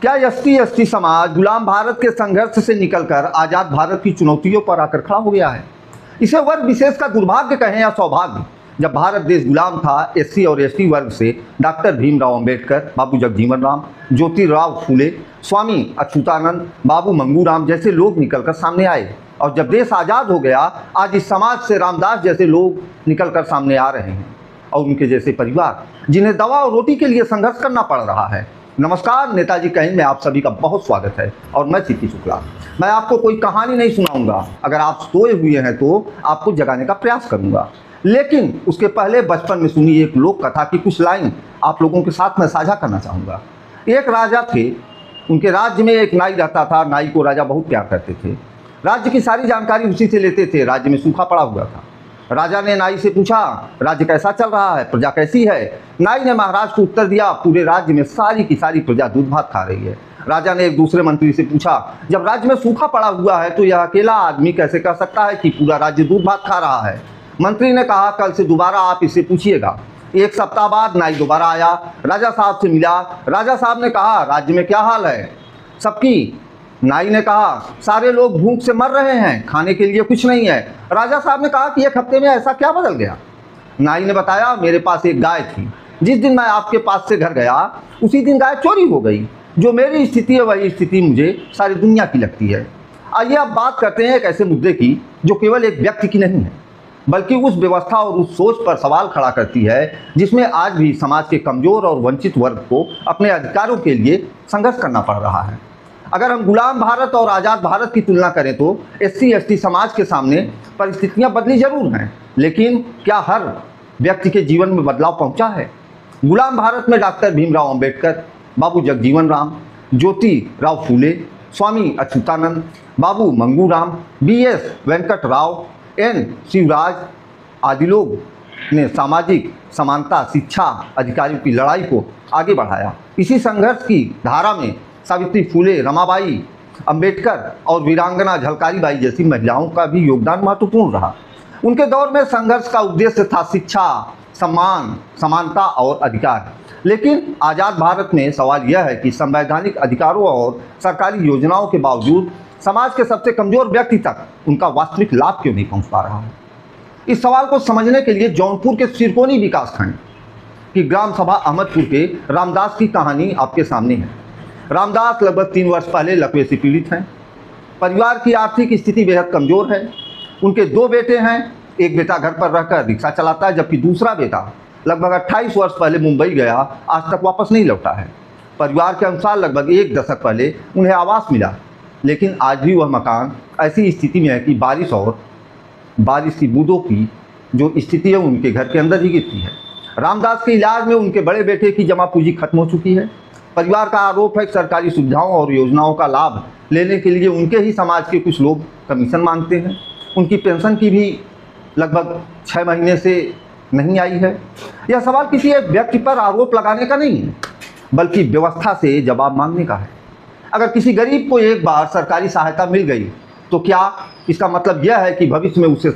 क्या एसटी समाज गुलाम भारत के संघर्ष से निकलकर आज़ाद भारत की चुनौतियों पर आकर खड़ा हो गया है? इसे वर्ग विशेष का दुर्भाग्य कहें या सौभाग्य, जब भारत देश गुलाम था, एससी और एसटी वर्ग से डॉक्टर भीमराव अंबेडकर, बाबू जगजीवन राम, ज्योतिराव फूले, स्वामी अच्युतानंद, बाबू मंगूराम जैसे लोग निकलकर सामने आए। और जब देश आज़ाद हो गया, आज इस समाज से रामदास जैसे लोग निकलकर सामने आ रहे हैं और उनके जैसे परिवार, जिन्हें दवा और रोटी के लिए संघर्ष करना पड़ रहा है। नमस्कार, नेताजी कहीं में आप सभी का बहुत स्वागत है और मैं सीपी शुक्ला। मैं आपको कोई कहानी नहीं सुनाऊंगा, अगर आप सोए हुए हैं तो आपको जगाने का प्रयास करूंगा, लेकिन उसके पहले बचपन में सुनी एक लोक कथा की कुछ लाइन आप लोगों के साथ मैं साझा करना चाहूँगा। एक राजा थे, उनके राज्य में एक नाई रहता था। नाई को राजा बहुत प्यार करते थे, राज्य की सारी जानकारी उसी से लेते थे। राज्य में सूखा पड़ा हुआ था। राजा ने नाई से पूछा, राज्य कैसा चल रहा है, प्रजा कैसी है? नाई ने महाराज को उत्तर दिया, पूरे राज्य में सारी की सारी प्रजा दूध भात खा रही है। राजा ने एक दूसरे मंत्री से पूछा, जब राज्य में सूखा पड़ा हुआ है तो यह अकेला आदमी कैसे कह सकता है कि पूरा राज्य दूध भात खा रहा है? मंत्री ने कहा, कल से दोबारा आप इससे पूछिएगा। एक सप्ताह बाद नाई दोबारा आया, राजा साहब से मिला। राजा साहब ने कहा, राज्य में क्या हाल है सबकी? नाई ने कहा, सारे लोग भूख से मर रहे हैं, खाने के लिए कुछ नहीं है। राजा साहब ने कहा कि एक हफ्ते में ऐसा क्या बदल गया? नाई ने बताया, मेरे पास एक गाय थी, जिस दिन मैं आपके पास से घर गया उसी दिन गाय चोरी हो गई। जो मेरी स्थिति है वही स्थिति मुझे सारी दुनिया की लगती है। आइए अब बात करते हैं एक ऐसे मुद्दे की जो केवल एक व्यक्ति की नहीं है, बल्कि उस व्यवस्था और उस सोच पर सवाल खड़ा करती है जिसमें आज भी समाज के कमज़ोर और वंचित वर्ग को अपने अधिकारों के लिए संघर्ष करना पड़ रहा है। अगर हम गुलाम भारत और आज़ाद भारत की तुलना करें तो एससी एसटी समाज के सामने परिस्थितियां बदली जरूर हैं, लेकिन क्या हर व्यक्ति के जीवन में बदलाव पहुंचा है? गुलाम भारत में डॉक्टर भीमराव अंबेडकर, बाबू जगजीवन राम, ज्योतिराव फूले, स्वामी अच्युतानंद, बाबू मंगूराम, बीएस वेंकट राव, एन शिवराज आदि लोग ने सामाजिक समानता, शिक्षा, अधिकारियों की लड़ाई को आगे बढ़ाया। इसी संघर्ष की धारा में सावित्री फूले, रमाबाई, अंबेडकर और वीरांगना झलकारी बाई जैसी महिलाओं का भी योगदान महत्वपूर्ण रहा। उनके दौर में संघर्ष का उद्देश्य था शिक्षा, सम्मान, समानता और अधिकार। लेकिन आज़ाद भारत में सवाल यह है कि संवैधानिक अधिकारों और सरकारी योजनाओं के बावजूद समाज के सबसे कमज़ोर व्यक्ति तक उनका वास्तविक लाभ क्यों नहीं पहुंच पा रहा है? इस सवाल को समझने के लिए जौनपुर के सिरकोनी विकासखंड की ग्राम सभा अहमदपुर के रामदास की कहानी आपके सामने है। रामदास लगभग 3 वर्ष पहले लकवे से पीड़ित हैं। परिवार की आर्थिक स्थिति बेहद कमज़ोर है। उनके 2 बेटे हैं। एक बेटा घर पर रहकर रिक्शा चलाता है, जबकि दूसरा बेटा लगभग 28 वर्ष पहले मुंबई गया, आज तक वापस नहीं लौटा है। परिवार के अनुसार लगभग 1 दशक पहले उन्हें आवास मिला, लेकिन आज भी वह मकान ऐसी स्थिति में है कि बारिश की बूंदों की जो स्थिति है उनके घर के अंदर ही गिरती है। रामदास के इलाज में उनके बड़े बेटे की जमा पूंजी खत्म हो चुकी है। परिवार का आरोप है कि सरकारी सुविधाओं और योजनाओं का लाभ लेने के लिए उनके ही समाज के कुछ लोग कमीशन मांगते हैं। उनकी पेंशन की भी लगभग 6 महीने से नहीं आई है। यह सवाल किसी एक व्यक्ति पर आरोप लगाने का नहीं है, बल्कि व्यवस्था से जवाब मांगने का है। अगर किसी गरीब को एक बार सरकारी सहायता मिल गई तो क्या इसका मतलब यह है कि भविष्य में उसे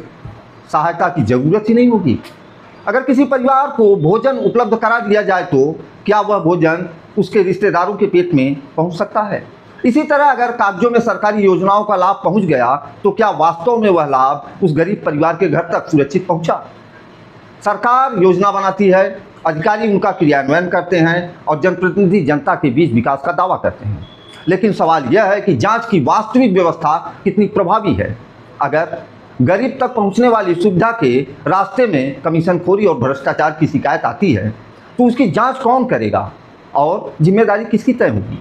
सहायता की ज़रूरत ही नहीं होगी? अगर किसी परिवार को भोजन उपलब्ध करा दिया जाए तो क्या वह भोजन उसके रिश्तेदारों के पेट में पहुंच सकता है? इसी तरह अगर कागजों में सरकारी योजनाओं का लाभ पहुंच गया तो क्या वास्तव में वह लाभ उस गरीब परिवार के घर तक सुरक्षित पहुंचा? सरकार योजना बनाती है, अधिकारी उनका क्रियान्वयन करते हैं और जनप्रतिनिधि जनता के बीच विकास का दावा करते हैं। लेकिन सवाल यह है कि जांच की वास्तविक व्यवस्था कितनी प्रभावी है? अगर गरीब तक पहुंचने वाली सुविधा के रास्ते में कमीशनखोरी और भ्रष्टाचार की शिकायत आती है तो उसकी जांच कौन करेगा और जिम्मेदारी किसकी तय होगी?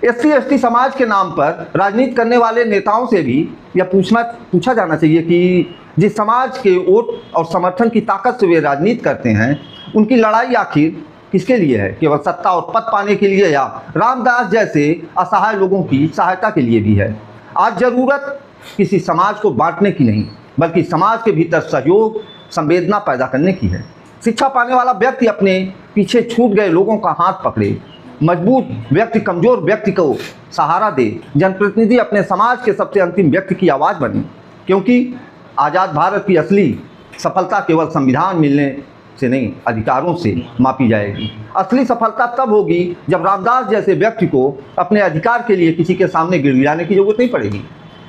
एससी एसटी समाज के नाम पर राजनीति करने वाले नेताओं से भी यह पूछा जाना चाहिए कि जिस समाज के वोट और समर्थन की ताकत से वे राजनीति करते हैं, उनकी लड़ाई आखिर किसके लिए है? केवल सत्ता और पद पाने के लिए या रामदास जैसे असहाय लोगों की सहायता के लिए भी है? आज ज़रूरत किसी समाज को बांटने की नहीं, बल्कि समाज के भीतर सहयोग, संवेदना पैदा करने की है। शिक्षा पाने वाला व्यक्ति अपने पीछे छूट गए लोगों का हाथ पकड़े, मजबूत व्यक्ति कमज़ोर व्यक्ति को सहारा दे, जनप्रतिनिधि अपने समाज के सबसे अंतिम व्यक्ति की आवाज़ बने। क्योंकि आज़ाद भारत की असली सफलता केवल संविधान मिलने से नहीं, अधिकारों से मापी जाएगी। असली सफलता तब होगी जब रामदास जैसे व्यक्ति को अपने अधिकार के लिए किसी के सामने गिड़गिड़ाने की जरूरत नहीं पड़ेगी।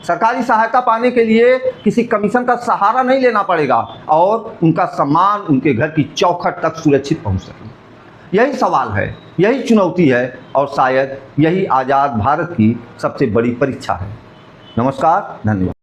सरकारी सहायता पाने के लिए किसी कमीशन का सहारा नहीं लेना पड़ेगा और उनका सम्मान उनके घर की चौखट तक सुरक्षित पहुंच सके। यही सवाल है, यही चुनौती है और शायद यही आज़ाद भारत की सबसे बड़ी परीक्षा है। नमस्कार, धन्यवाद।